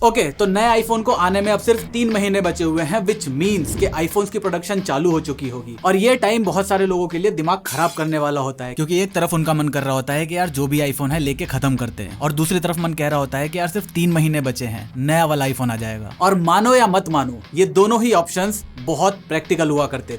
Okay, तो नए iPhone को आने में अब सिर्फ 3 महीने बचे हुए हैं, विच मीन्स के आईफोन्स की प्रोडक्शन चालू हो चुकी होगी। और ये टाइम बहुत सारे लोगों के लिए दिमाग खराब करने वाला होता है, क्योंकि एक तरफ उनका मन कर रहा होता है कि यार जो भी आईफोन है लेके खत्म करते हैं, और दूसरी तरफ मन कह रहा होता है कि यार सिर्फ 3 महीने बचे हैं, नया वाला आईफोन आ जाएगा। और मानो या मत मानो, ये दोनों ही ऑप्शंस बहुत प्रैक्टिकल हुआ करते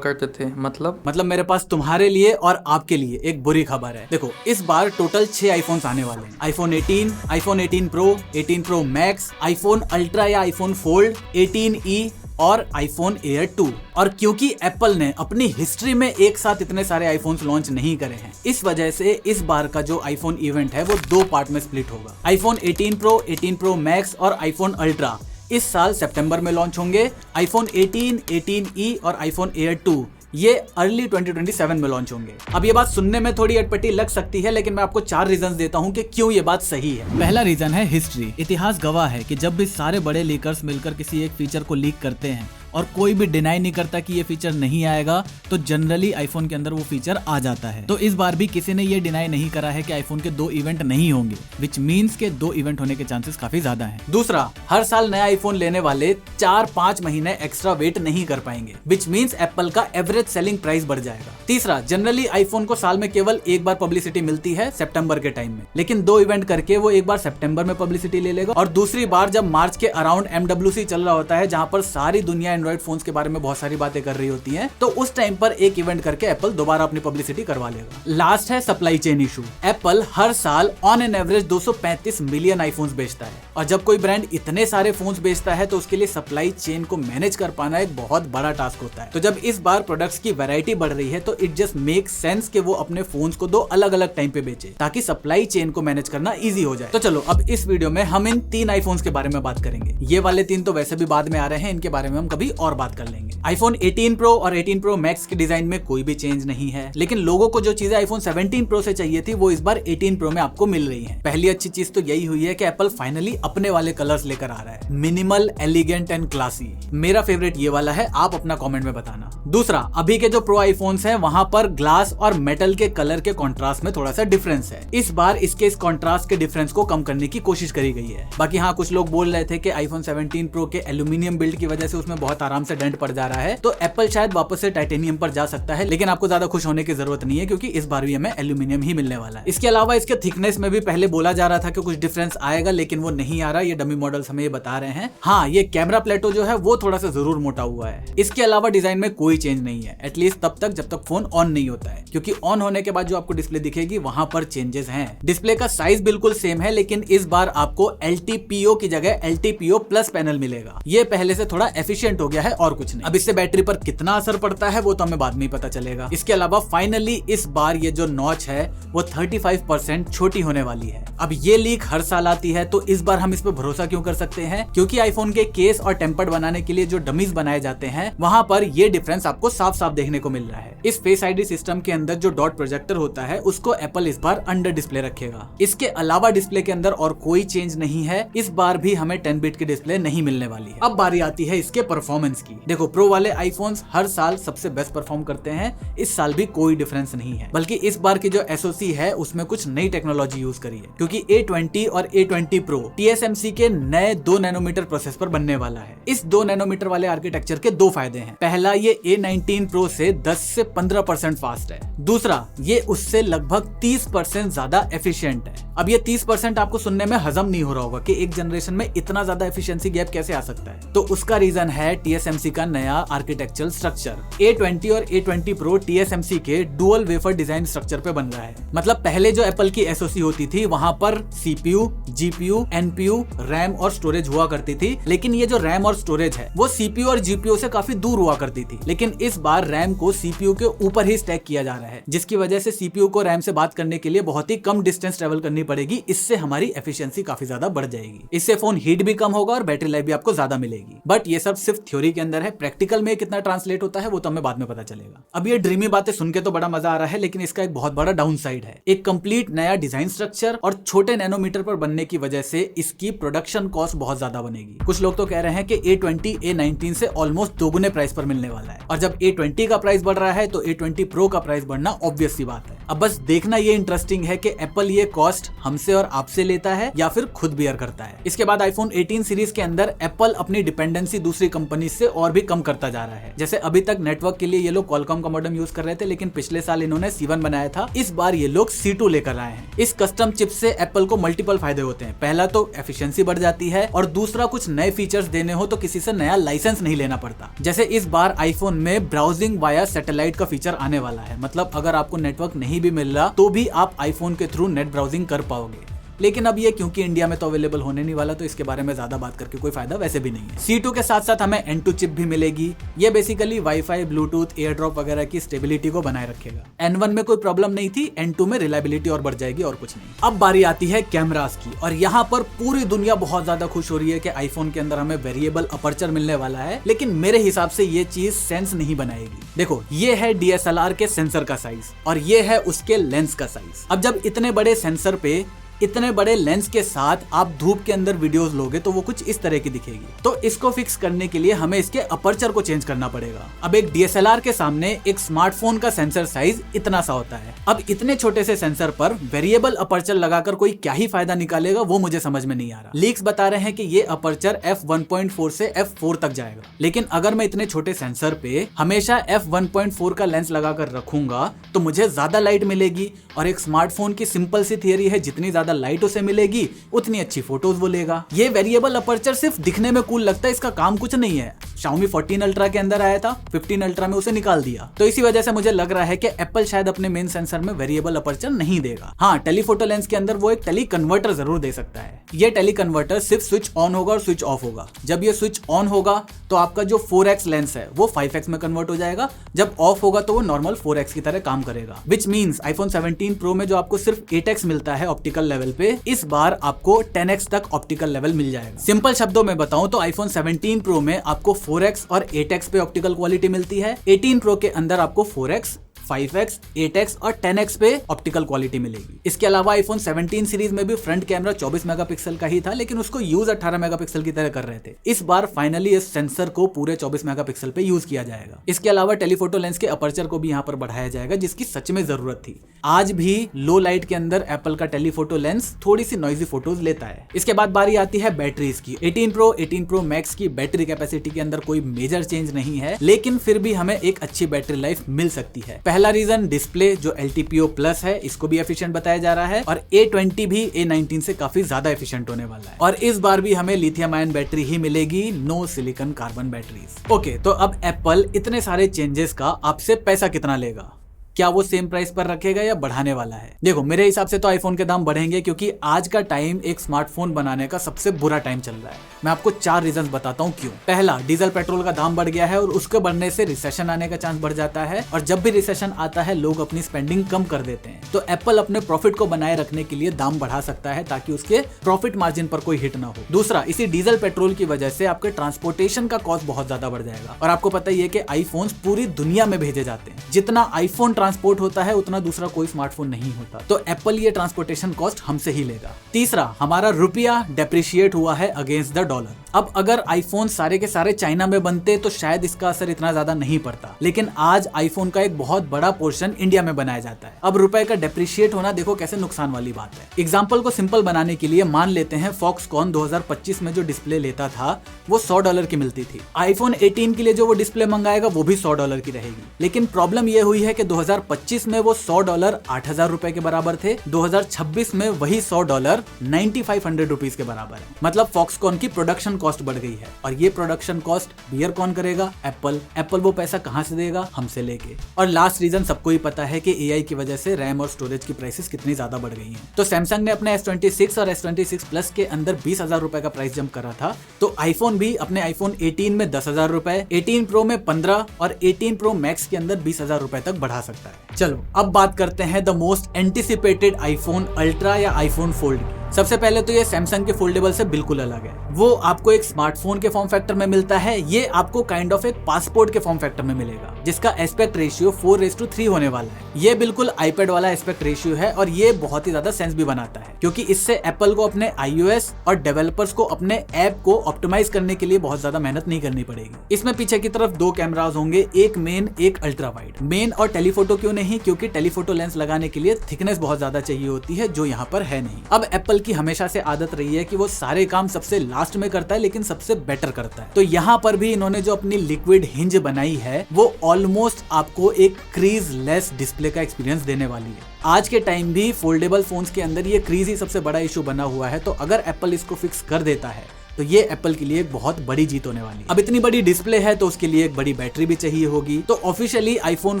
थे। मतलब मेरे पास तुम्हारे लिए और आपके लिए एक बुरी खबर है। देखो, इस बार टोटल 6 आईफोन्स आने वाले हैं। IPhone 18, iPhone 18 pro, 18 pro max, iPhone ultra या आईफोन फोल्ड, 18e और आईफोन एयर 2। और क्योंकि एप्पल ने अपनी हिस्ट्री में एक साथ इतने सारे आईफोन्स लॉन्च नहीं करे हैं, इस वजह से इस बार का जो आईफोन इवेंट है वो 2 पार्ट में स्प्लिट होगा। आईफोन 18 प्रो, 18 प्रो मैक्स और आईफोन अल्ट्रा इस साल सितंबर में लॉन्च होंगे। आईफोन 18, 18e और आईफोन एयर 2 ये अर्ली 2027 में लॉन्च होंगे। अब ये बात सुनने में थोड़ी अटपटी लग सकती है, लेकिन मैं आपको 4 रीजंस देता हूँ कि क्यों ये बात सही है। पहला रीजन है हिस्ट्री। इतिहास गवाह है कि जब भी सारे बड़े लीकर्स मिलकर किसी एक फीचर को लीक करते हैं और कोई भी डिनाई नहीं करता कि ये फीचर नहीं आएगा, तो जनरली आईफोन के अंदर वो फीचर आ जाता है। तो इस बार भी किसी ने ये डिनाई नहीं करा है कि आईफोन के 2 इवेंट नहीं होंगे, विच मीन्स के 2 इवेंट होने के चांसेस काफी ज्यादा हैं। दूसरा, हर साल नया आईफोन लेने वाले 4-5 महीने एक्स्ट्रा वेट नहीं कर पाएंगे, विच मीन्स एप्पल का एवरेज सेलिंग प्राइस बढ़ जाएगा। तीसरा, जनरली आईफोन को साल में केवल एक बार पब्लिसिटी मिलती है सितंबर के टाइम में, लेकिन 2 इवेंट करके वो एक बार सितंबर में पब्लिसिटी ले लेगा और दूसरी बार जब मार्च के अराउंड MWC चल रहा होता है, जहां पर सारी दुनिया एंड्रॉइड फोन्स के बारे में बहुत सारी बातें कर रही होती हैं, तो उस टाइम पर एक इवेंट करके एप्पल दोबारा अपनी पब्लिसिटी करवा लेगा। लास्ट है सप्लाई चेन इशू। एप्पल हर साल on an average 235 million iPhones बेचता है, और जब कोई ब्रांड इतने सारे फोन्स बेचता है तो उसके लिए सप्लाई चेन को मैनेज कर पाना एक बहुत बड़ा टास्क होता है। तो जब इस बार प्रोडक्ट्स की वैरायटी बढ़ रही है तो इट जस्ट मेक सेंस कि वो अपने फोन्स को 2 अलग अलग टाइम पे बेचे, ताकि सप्लाई चेन को मैनेज करना इजी हो जाए। तो चलो, अब इस वीडियो में हम इन 3 आईफोन्स के बारे में बात करेंगे। ये वाले 3 तो वैसे भी बाद में आ रहे हैं, इनके बारे में हम कभी और बात कर लेंगे। आईफोन 18 प्रो और 18 प्रो मैक्स के डिजाइन में कोई भी चेंज नहीं है, लेकिन लोगों को जो चीजें आईफोन 17 प्रो से चाहिए थी वो इस बार 18 प्रो में आपको मिल रही हैं। पहली अच्छी चीज तो यही हुई है कि एप्पल फाइनली अपने वाले कलर्स लेकर आ रहा है, मिनिमल, एलिगेंट एंड क्लासी। मेरा फेवरेट ये वाला है, आप अपना कमेंट में बताना। दूसरा, अभी के जो प्रो आईफोन्स हैं वहां पर ग्लास और मेटल के कलर के कॉन्ट्रास्ट में थोड़ा सा डिफरेंस है। इस बार इसके इस कॉन्ट्रास्ट के डिफरेंस को कम करने की कोशिश करी गई है। बाकी हाँ, कुछ लोग बोल रहे थे कि आईफोन 17 प्रो के एल्यूमिनियम बिल्ड की वजह से उसमें बहुत आराम से डेंट पड़ जा रहा है, तो एप्पल शायद वापस से टाइटेनियम पर जा सकता है, लेकिन आपको ज्यादा खुश होने की जरूरत नहीं है, क्योंकि इस बार भी हमें एल्यूमिनियम ही मिलने वाला है। इसके अलावा इसके थिकनेस में भी पहले बोला जा रहा था कि कुछ डिफरेंस आएगा, लेकिन वो नहीं आ रहा। ये डमी मॉडल्स हमें ये बता रहे हैं। हाँ, ये कैमरा प्लेटो जो है वो थोड़ा सा जरूर मोटा हुआ है। इसके अलावा डिजाइन में कोई चेंज नहीं है, एटलीस्ट तब तक जब तक फोन ऑन नहीं होता है, क्योंकि ऑन होने के बाद जो आपको डिस्प्ले दिखेगी वहां पर चेंजेस हैं। डिस्प्ले का साइज बिल्कुल सेम है, लेकिन इस बार आपको LTPO की जगह LTPO प्लस पैनल मिलेगा। ये पहले से थोड़ा एफिशिएंट हो गया है और कुछ नहीं। अब इससे बैटरी पर कितना असर पड़ता है वो तो हमें बाद में ही पता चलेगा। इसके अलावा फाइनली इस बार ये जो नॉच है वो 35% छोटी होने वाली है। अब ये लीक हर साल आती है, तो इस बार हम इस पर भरोसा क्यों कर सकते हैं? क्योंकि आईफोन के केस और टेम्पर्ड बनाने के लिए जो डमीज बनाए जाते हैं वहां पर ये डिफरेंस आपको साफ साफ देखने को मिल रहा है। इस फेस आईडी सिस्टम के अंदर जो डॉट प्रोजेक्टर होता है उसको एप्पल इस बार अंडर डिस्प्ले रखेगा। इसके अलावा डिस्प्ले के अंदर और कोई चेंज नहीं है। इस बार भी हमें 10 बिट की डिस्प्ले नहीं मिलने वाली है। अब बारी आती है इसके परफॉर्मेंस की। देखो, प्रो वाले आईफोन्स हर साल सबसे बेस्ट परफॉर्म करते हैं, इस साल भी कोई डिफरेंस नहीं है। बल्कि इस बार की जो SoC है उसमें कुछ नई टेक्नोलॉजी यूज करी है, क्योंकि A20 और A20 Pro TSMC के नए 2 नैनोमीटर प्रोसेस पर बनने वाला है। इस 2 नैनोमीटर वाले आर्किटेक्चर के 2 फायदे हैं। पहला, ये A19 Pro से 10 से 15% फास्ट है। दूसरा, ये उससे लगभग 30% ज्यादा एफिशिएंट है। अब ये 30% आपको सुनने में हजम नहीं हो रहा होगा कि एक जनरेशन में इतना ज्यादा एफिशिएंसी गैप कैसे आ सकता है, तो उसका रीजन है TSMC का नया आर्किटेक्चरल स्ट्रक्चर। A20 और A20 Pro TSMC के डुअल वेफर डिजाइन स्ट्रक्चर पे बन रहा है। मतलब पहले जो एप्पल की SoC होती थी वहां पर CPU, GPU, NPU, रैम और स्टोरेज हुआ करती थी, लेकिन ये जो रैम और स्टोरेज है वो CPU और GPU से काफी दूर हुआ करती थी। लेकिन इस बार रैम को CPU के ऊपर ही स्टैक किया जा रहा है, जिसकी वजह से CPU को रैम से बात करने के लिए बहुत ही कम डिस्टेंस ट्रेवल करनी पड़ेगी। इससे हमारी एफिशिएंसी काफी ज्यादा बढ़ जाएगी। इससे फोन हीट भी कम होगा और बैटरी लाइफ भी आपको ज्यादा मिलेगी। बट ये सब सिर्फ थ्योरी के अंदर है, प्रैक्टिकल में कितना ट्रांसलेट होता है वो तो हमें बाद में पता चलेगा। अब ये ड्रीमी बातें सुन के तो बड़ा मजा आ रहा है, लेकिन इसका एक बहुत बड़ा डाउन साइड है। एक कंप्लीट नया डिजाइन स्ट्रक्चर और छोटे नैनोमीटर पर बनने की वजह से इसकी प्रोडक्शन कॉस्ट बहुत ज्यादा बनेगी। कुछ लोग तो कह रहे हैं कि A20 A19 से ऑलमोस्ट दोगुने प्राइस पर मिलने वाला है, और जब A20 का प्राइस बढ़ रहा है तो A20 Pro का प्राइस बढ़ना ऑब्वियस सी बात है। अब बस देखना ये इंटरेस्टिंग है कि एप्पल ये कॉस्ट हमसे और आपसे लेता है या फिर खुद बियर करता है। इसके बाद आईफोन 18 सीरीज के अंदर एप्पल अपनी डिपेंडेंसी दूसरी कंपनी से और भी कम करता जा रहा है। जैसे अभी तक नेटवर्क के लिए ये लोग क्वालकॉम का मॉडेम यूज कर रहे थे, लेकिन पिछले साल इन्होंने C1 बनाया था, इस बार ये लोग C2 लेकर आए हैं। इस कस्टम चिप से एप्पल को मल्टीपल फायदे होते हैं। पहला तो एफिशिएंसी बढ़ जाती है और दूसरा कुछ नए फीचर्स देने हो तो किसी से नया लाइसेंस नहीं लेना पड़ता। जैसे इस बार आईफोन में ब्राउजिंग वाया सैटेलाइट का फीचर आने वाला है, मतलब अगर आपको नेटवर्क नहीं भी मिल रहा तो भी आप आईफोन के थ्रू नेट ब्राउजिंग कर पाओगे। लेकिन अब ये क्योंकि इंडिया में तो अवेलेबल होने नहीं वाला, तो इसके बारे में ज्यादा बात करके कोई फायदा वैसे भी नहीं है। C2 के साथ साथ हमें N2 चिप भी मिलेगी। ये basically wifi, Bluetooth, air drop वगैरह की स्टेबिलिटी को बनाए रखेगा। N1 में कोई प्रॉब्लम नहीं थी, N2 में रिलायबिलिटी और बढ़ जाएगी और कुछ नहीं। अब बारी आती है कैमरास की, और यहाँ पर पूरी दुनिया बहुत ज्यादा खुश हो रही है कि आईफोन के अंदर हमें वेरिएबल अपर्चर मिलने वाला है, लेकिन मेरे हिसाब से ये चीज सेंस नहीं बनाएगी। देखो, ये है DSLR के सेंसर का साइज और ये है उसके लेंस का साइज। अब जब इतने बड़े सेंसर पे इतने बड़े लेंस के साथ आप धूप के अंदर वीडियोस लोगे तो वो कुछ इस तरह की दिखेगी। तो इसको फिक्स करने के लिए हमें इसके अपर्चर को चेंज करना पड़ेगा। अब एक DSLR के सामने एक स्मार्टफोन का सेंसर साइज इतना सा होता है। अब इतने छोटे से सेंसर पर वेरिएबल अपर्चर लगाकर कोई क्या ही फायदा निकालेगा, वो मुझे समझ में नहीं आ रहा। लीक्स बता रहे हैं कि ये अपर्चर f1.4 से f4 तक जाएगा, लेकिन अगर मैं इतने छोटे सेंसर पे हमेशा f1.4 का लेंस लगाकर रखूंगा तो मुझे ज्यादा लाइट मिलेगी, और एक स्मार्टफोन की सिंपल सी थियरी है, जितनी ज्यादा लाइट उसे मिलेगी उतनी अच्छी फोटोज वो लेगा। ये वेरिएबल अपर्चर सिर्फ दिखने में कूल लगता है, इसका काम कुछ नहीं है। Xiaomi 14 अल्ट्रा के अंदर आया था, 15 अल्ट्रा में उसे निकाल दिया। तो इसी वजह से मुझे लग रहा है कि एप्पल शायद अपने मेन सेंसर में वेरिएबल अपर्चर नहीं देगा। हाँ, टेलीफोटो लेंस के अंदर वो एक टेली कन्वर्टर जरूर दे सकता है। ये टेली कन्वर्टर सिर्फ स्विच ऑन होगा और स्विच ऑफ होगा। जब ये स्विच ऑन होगा तो आपका जो 4x लेंस है वो 5x में कन्वर्ट हो जाएगा, जब ऑफ होगा तो वो नॉर्मल 4x की तरह काम करेगा। विच मीन्स आईफोन 17 प्रो में जो आपको सिर्फ 8x मिलता है ऑप्टिकल लेवल पे, इस बार आपको 10x तक ऑप्टिकल लेवल मिल जाएगा। सिंपल शब्दों में बताऊं तो आईफोन 17 प्रो में आपको 4x और 8x पे ऑप्टिकल क्वालिटी मिलती है। 18 प्रो के अंदर आपको 4x, 5x, 8x और 10x पे ऑप्टिकल क्वालिटी मिलेगी। इसके अलावा आईफोन 17 सीरीज में भी फ्रंट कैमरा 24 मेगापिक्सल का ही था, लेकिन उसको यूज 18 मेगापिक्सल की तरह कर रहे थे। इस बार फाइनली इस सेंसर को पूरे 24 मेगापिक्सल पे यूज किया जाएगा। इसके अलावा टेलीफोटो लेंस के अपर्चर को भी यहाँ पर बढ़ाया जाएगा, जिसकी सच में जरूरत थी। आज भी लो लाइट के अंदर एप्पल का टेलीफोटो लेंस थोड़ी सी नॉइजी फोटोज लेता है। इसके बाद बारी आती है बैटरीज की। 18 प्रो मैक्स की बैटरी कैपेसिटी के अंदर कोई मेजर चेंज नहीं है, लेकिन फिर भी हमें एक अच्छी बैटरी लाइफ मिल सकती है। पहला रीजन डिस्प्ले जो LTPO प्लस है, इसको भी एफिशिएंट बताया जा रहा है, और A20 भी A19 से काफी ज्यादा एफिशिएंट होने वाला है। और इस बार भी हमें लिथियम आयन बैटरी ही मिलेगी, no silicon carbon batteries. Okay, तो अब एप्पल इतने सारे चेंजेस का आपसे पैसा कितना लेगा? क्या वो सेम प्राइस पर रखेगा या बढ़ाने वाला है? देखो, मेरे हिसाब से तो आईफोन के दाम बढ़ेंगे, क्योंकि आज का टाइम एक स्मार्टफोन बनाने का सबसे बुरा टाइम चल रहा है। मैं आपको 4 रीजंस बताता हूँ क्यों। पहला, डीजल पेट्रोल का दाम बढ़ गया है और उसके बढ़ने से रिसेशन आने का चांस बढ़ जाता है, और जब भी रिसेशन आता है लोग अपनी स्पेंडिंग कम कर देते हैं। तो एप्पल अपने प्रॉफिट को बनाए रखने के लिए दाम बढ़ा सकता है, ताकि उसके प्रॉफिट मार्जिन पर कोई हिट ना हो। दूसरा, इसी डीजल पेट्रोल की वजह से आपके ट्रांसपोर्टेशन का कॉस्ट बहुत ज्यादा बढ़ जाएगा, और आपको पता ही है कि आईफोन पूरी दुनिया में भेजे जाते हैं। जितना आईफोन ट्रांसपोर्ट होता है उतना दूसरा कोई स्मार्टफोन नहीं होता, तो एप्पल ये ट्रांसपोर्टेशन कॉस्ट हमसे ही लेगा। तीसरा, हमारा रुपया डेप्रिशिएट हुआ है अगेंस्ट द डॉलर। अब अगर आईफोन सारे के सारे चाइना में बनते तो शायद इसका असर इतना ज्यादा नहीं पड़ता, लेकिन आज आईफोन का एक बहुत बड़ा पोर्शन इंडिया में बनाया जाता है। अब रुपए का डेप्रिशिएट होना देखो कैसे नुकसान वाली बात है। एग्जाम्पल को सिंपल बनाने के लिए मान लेते हैं फॉक्सकॉन 2025 में जो डिस्प्ले लेता था वो $100 की मिलती थी। आईफोन 18 के लिए जो वो डिस्प्ले मंगाएगा वो भी $100 की रहेगी। लेकिन प्रॉब्लम ये हुई है कि 2025 में वो $100 8,000 रुपए के बराबर थे, 2026 में वही $100 9,500 रुपीज के बराबर है। मतलब फॉक्सकॉन की प्रोडक्शन कॉस्ट बढ़ गई है, और ये प्रोडक्शन कॉस्ट बियर कौन करेगा? एप्पल वो पैसा कहां से देगा? हमसे लेके। और लास्ट रीजन सबको ही पता है कि AI की वजह से रैम और स्टोरेज की प्राइसेस कितनी ज्यादा बढ़ गई हैं। तो सैमसंग ने अपने S26 और S26 प्लस के अंदर 20,000 रुपए का प्राइस जंप करा था, तो आईफोन भी अपने आईफोन 18 में 10,000 रुपए, 18 प्रो में 15 और 18 प्रो मैक्स के अंदर 20,000 रुपए तक बढ़ा सकता है। चलो अब बात करते हैं the most anticipated iPhone ultra या आईफोन फोल्ड की। सबसे पहले तो ये सैमसंग के फोल्डेबल से बिल्कुल अलग है। वो आपको एक स्मार्टफोन के फॉर्म फैक्टर में मिलता है, ये आपको काइंड ऑफ एक पासपोर्ट के फॉर्म फैक्टर में मिलेगा, जिसका एस्पेक्ट रेशियो 4:3 होने वाला है। ये बिल्कुल आईपैड वाला एस्पेक्ट रेशियो है, और ये बहुत ही ज्यादा सेंस भी बनाता है, क्योंकि इससे एप्पल को अपने iOS और डेवलपर्स को अपने ऐप को ऑप्टिमाइज करने के लिए बहुत ज्यादा मेहनत नहीं करनी पड़ेगी। इसमें पीछे की तरफ 2 कैमरास होंगे, एक मेन एक अल्ट्रा वाइड। मेन और टेलीफोटो क्यों नहीं, क्योंकि टेलीफोटो लेंस लगाने के लिए थिकनेस बहुत ज्यादा चाहिए होती है, जो यहाँ पर है नहीं। अब एप्पल की हमेशा से आदत रही है कि वो सारे काम सबसे लास्ट में करता है, लेकिन सबसे बेटर करता है। तो यहाँ पर भी इन्होंने जो अपनी लिक्विड हिंज बनाई है वो ऑलमोस्ट आपको एक क्रीज लेस डिस्प्ले का एक्सपीरियंस देने वाली है। आज के टाइम भी फोल्डेबल फोन्स के अंदर ये क्रीज ही सबसे बड़ा इशू बना हुआ है, तो अगर एप्पल इसको फिक्स कर देता है तो ये एप्पल के लिए एक बहुत बड़ी जीत होने वाली है। अब इतनी बड़ी डिस्प्ले है तो उसके लिए एक बड़ी बैटरी भी चाहिए होगी, तो ऑफिशियली आईफोन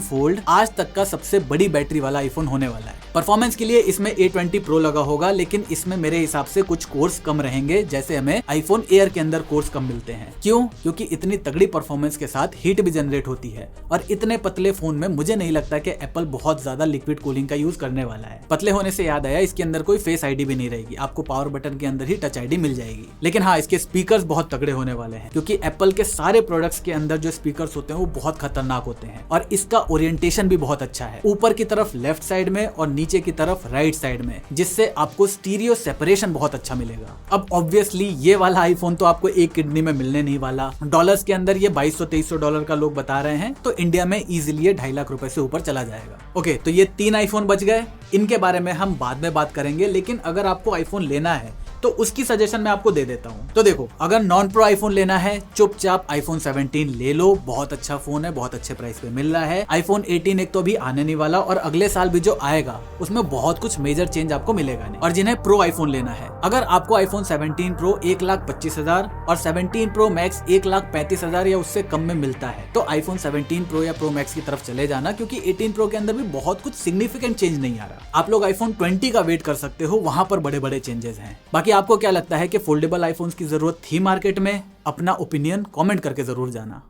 फोल्ड आज तक का सबसे बड़ी बैटरी वाला आईफोन होने वाला है। परफॉर्मेंस के लिए इसमें A20 Pro लगा होगा, लेकिन इसमें मेरे हिसाब से कुछ कोर्स कम रहेंगे, जैसे हमें आईफोन एयर के अंदर कोर्स कम मिलते हैं। क्यों? क्योंकि इतनी तगड़ी परफॉर्मेंस के साथ हीट भी जनरेट होती है, और इतने पतले फोन में मुझे नहीं लगता कि एप्पल बहुत ज्यादा लिक्विड कूलिंग का यूज करने वाला है। पतले होने से याद आया, इसके अंदर कोई फेस आईडी भी नहीं रहेगी, आपको पावर बटन के अंदर ही टच आईडी मिल जाएगी। लेकिन हाँ, इसके स्पीकर्स बहुत तगड़े होने वाले हैं, क्योंकि एप्पल के सारे प्रोडक्ट्स के अंदर जो स्पीकर्स होते हैं वो बहुत खतरनाक होते हैं, और इसका ओरिएंटेशन भी बहुत अच्छा है, ऊपर की तरफ लेफ्ट साइड में और नीचे की तरफ राइट साइड में, जिससे आपको स्टीरियो सेपरेशन बहुत अच्छा मिलेगा। अब ऑब्वियसली ये वाला आईफोन तो आपको एक किडनी में मिलने नहीं वाला। डॉलर्स के अंदर ये $2200-2300 का लोग बता रहे हैं, तो इंडिया में इजीली 2.5 लाख रुपए से ऊपर चला जाएगा। ओके, तो ये 3 आईफोन बच गए, इनके बारे में हम बाद में बात करेंगे, लेकिन अगर आपको आईफोन लेना है तो उसकी सजेशन मैं आपको दे देता हूं। तो देखो, अगर नॉन प्रो आईफोन लेना है, चुपचाप आईफोन 17 ले लो, बहुत अच्छा फोन है, बहुत अच्छे प्राइस पे मिल रहा है। आईफोन 18 एक तो अभी आने नहीं वाला, और अगले साल भी जो आएगा उसमें बहुत कुछ मेजर चेंज आपको मिलेगा नहीं। और जिन्हें प्रो आईफोन लेना है, अगर आपको आईफोन 17 प्रो 1,25,000 और 17 प्रो मैक्स 1,35,000 या उससे कम में मिलता है, तो आईफोन 17 प्रो या प्रो मैक्स की तरफ चले जाना, क्योंकि 18 प्रो के अंदर भी बहुत कुछ सिग्निफिकेंट चेंज नहीं आ रहा। आप लोग आईफोन 20 का वेट कर सकते हो, वहां पर बड़े बड़े चेंजेस हैं। बाकी आपको क्या लगता है कि फोल्डेबल आईफोन्स की जरूरत थी मार्केट में? अपना ओपिनियन कमेंट करके जरूर जाना।